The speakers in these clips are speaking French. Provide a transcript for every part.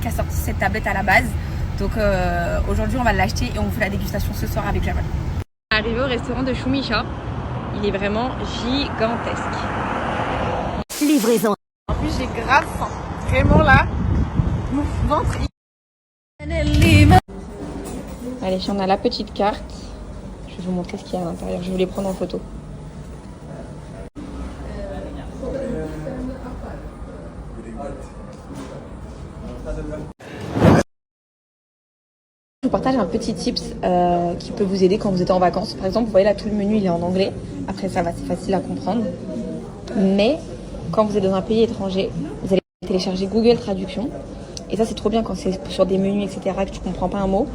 qui a sorti cette tablette à la base. Donc aujourd'hui on va l'acheter et on fait la dégustation ce soir avec Jamal. Arrivé au restaurant de Shumisha, il est vraiment gigantesque. Livraison. En plus j'ai grave faim, vraiment là, mon ventre. Allez, on a la petite carte. Je vais vous montrer ce qu'il y a à l'intérieur, je vais les prendre en photo. Je vous partage un petit tips qui peut vous aider quand vous êtes en vacances. Par exemple, vous voyez là, tout le menu il est en anglais. Après ça va, c'est facile à comprendre. Mais quand vous êtes dans un pays étranger, vous allez télécharger Google Traduction. Et ça c'est trop bien quand c'est sur des menus, etc. que tu comprends pas un mot.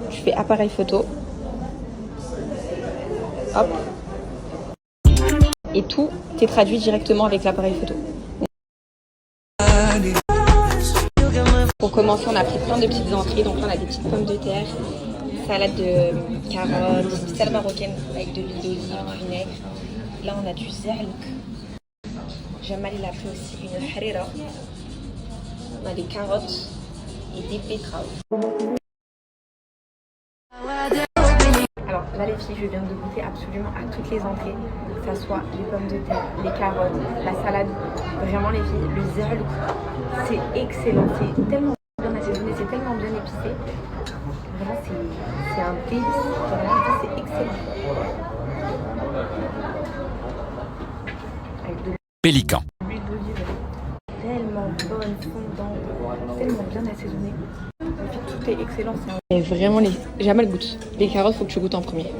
Tu fais appareil photo. Hop. Et tout est traduit directement avec l'appareil photo. Pour commencer, on a pris plein de petites entrées. Donc là, on a des petites pommes de terre, salade de carottes, salade marocaine avec de l'huile d'olive, vinaigre. Là, on a du zerlouk. Jamal, il a pris aussi une harira. On a des carottes et des betteraves. Alors là les filles, je viens de goûter absolument à toutes les entrées, que ce soit les pommes de terre, les carottes, la salade. Vraiment les filles, le zerlouk, c'est excellent, c'est tellement bien assaisonné, c'est tellement bien épicé. Vraiment c'est un délice, vraiment c'est excellent. Avec de Pélican. l'huile d'olive, tellement bonne, fondante, tellement bien assaisonnée. Tout est excellent. Et vraiment, Jamal goûte. Les carottes, faut que tu goûtes en premier.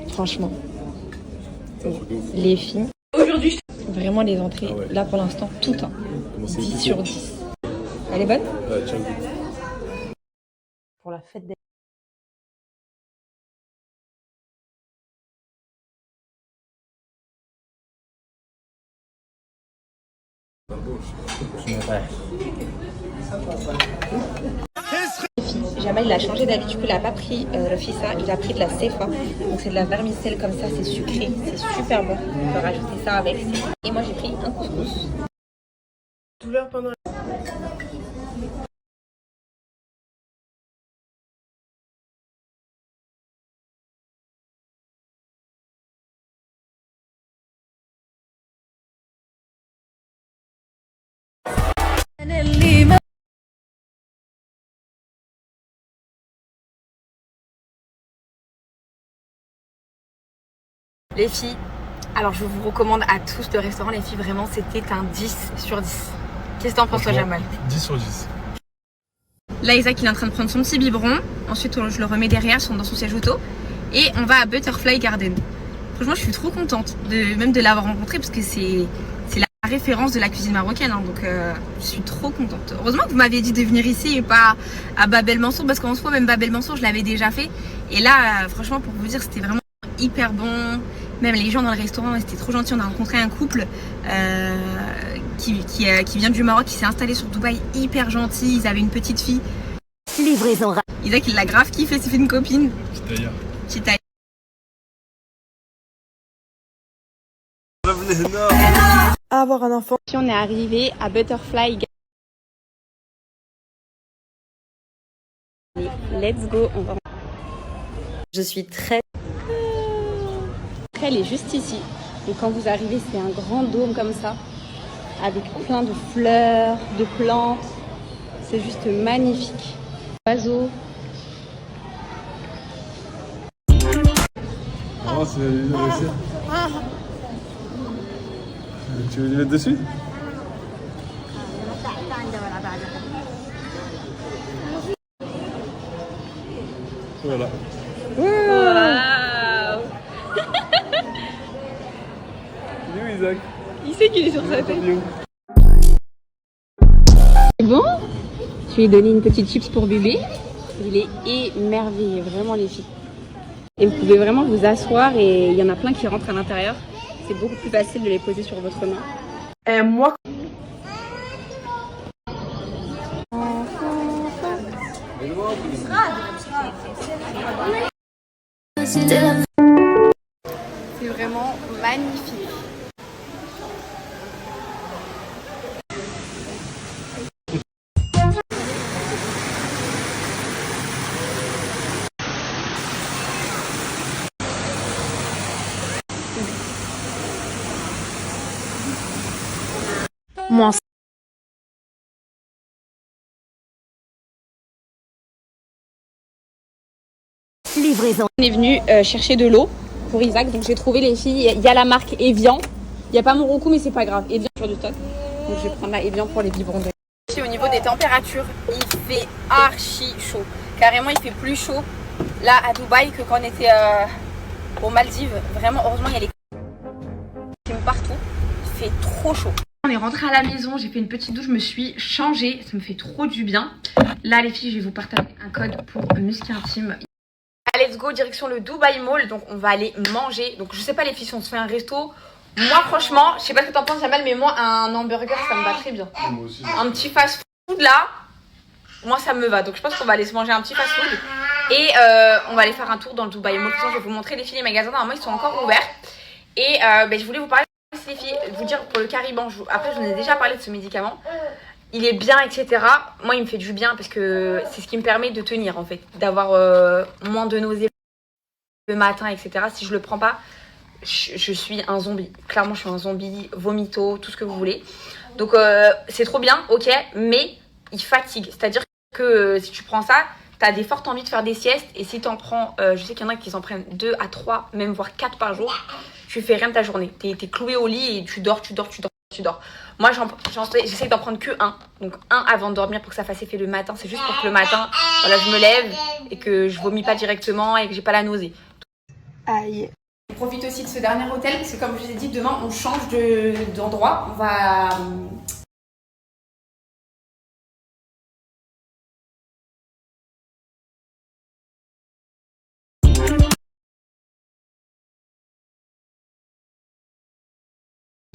Franchement. Les filles. Aujourd'hui. Vraiment les entrées. Ah ouais. Là pour l'instant, tout un. 10 sur 10. Elle est bonne? Tiens, pour la fête des... Jamal il a changé d'avis, du coup il a pas pris le fissa, il a pris de la sefa. Donc c'est de la vermicelle comme ça, c'est sucré, c'est super bon. On peut rajouter ça avec. Et moi j'ai pris un couscous. Douleur pendant... Les filles, alors je vous recommande à tous le restaurant, les filles, vraiment c'était un 10 sur 10. Qu'est-ce que t'en penses toi Jamal? 10 sur 10. Là Isaac il est en train de prendre son petit biberon, ensuite je le remets derrière dans son siège auto et on va à Butterfly Garden. Franchement je suis trop contente même de l'avoir rencontré parce que c'est la référence de la cuisine marocaine hein, donc je suis trop contente. Heureusement que vous m'aviez dit de venir ici et pas à Bab el Mansour parce qu'en soi même Bab el Mansour je l'avais déjà fait et là franchement pour vous dire c'était vraiment hyper bon. Même les gens dans le restaurant, c'était trop gentil. On a rencontré un couple qui vient du Maroc, qui s'est installé sur Dubaï, hyper gentil. Ils avaient une petite fille. Livraison. Isaac, il l'a grave kiffé, c'est fait une copine. Chitaïa. Avoir un enfant. Puis on est arrivé à Butterfly. Let's go, on va. Je suis très... Elle est juste ici. Et quand vous arrivez, c'est un grand dôme comme ça, avec plein de fleurs, de plantes. C'est juste magnifique. Oiseaux. Oh, c'est aussi. Tu veux les mettre dessus? Voilà. Isaac. Il sait qu'il est sur sa tête. C'est bon? Je lui ai donné une petite chips pour bébé. Il est émerveillé, vraiment les filles. Et vous pouvez vraiment vous asseoir et il y en a plein qui rentrent à l'intérieur. C'est beaucoup plus facile de les poser sur votre main. Moi. C'est vraiment magnifique. Moins. Livraison. On est venu chercher de l'eau pour Isaac, donc j'ai trouvé les filles. Il y a la marque Evian. Il n'y a pas mon Roku, mais c'est pas grave. Evian sur du stock. Donc je vais prendre la Evian pour les biberons. Au niveau des températures, il fait archi chaud. Carrément, il fait plus chaud là à Dubaï que quand on était aux Maldives. Vraiment, heureusement, il y a les clims partout. Il fait trop chaud. On est rentré à la maison, j'ai fait une petite douche, je me suis changée. Ça me fait trop du bien. Là, les filles, je vais vous partager un code pour Musc Intime. Let's go, direction le Dubai Mall. Donc, on va aller manger. Donc, je sais pas, les filles, si on se fait un resto. Moi, franchement, je sais pas ce que t'en penses, Jamal, mais moi, un hamburger, ça me va très bien. Moi aussi. Un petit fast-food là, moi, ça me va. Donc, je pense qu'on va aller se manger un petit fast-food. Et on va aller faire un tour dans le Dubai Mall. Je vais vous montrer les filles, les magasins. Normalement, ils sont encore ouverts. Et je voulais vous parler, les filles, vous dire pour le Cariban. Après, je vous ai déjà parlé de ce médicament. Il est bien, etc. Moi, il me fait du bien parce que c'est ce qui me permet de tenir, en fait. D'avoir moins de nausées le matin, etc. Si je le prends pas, je suis un zombie. Clairement, je suis un zombie, vomito, tout ce que vous voulez. Donc, c'est trop bien, ok, mais il fatigue. C'est-à-dire que si tu prends ça, t'as des fortes envies de faire des siestes. Et si t'en prends, je sais qu'il y en a qui s'en prennent 2 à 3, même voire 4 par jour, tu fais rien de ta journée. T'es cloué au lit et tu dors. Moi, j'essaie d'en prendre que un. Donc, un avant de dormir pour que ça fasse effet le matin. C'est juste pour que le matin, voilà, je me lève et que je vomis pas directement et que j'ai pas la nausée. Aïe. On profite aussi de ce dernier hôtel parce que, comme je vous ai dit, demain, on change d'endroit. On va...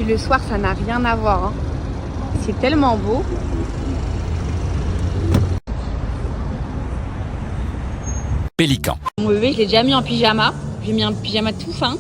Le soir, ça n'a rien à voir. Hein. C'est tellement beau. Pélican. Mon bébé, je l'ai déjà mis en pyjama. J'ai mis un pyjama tout fin.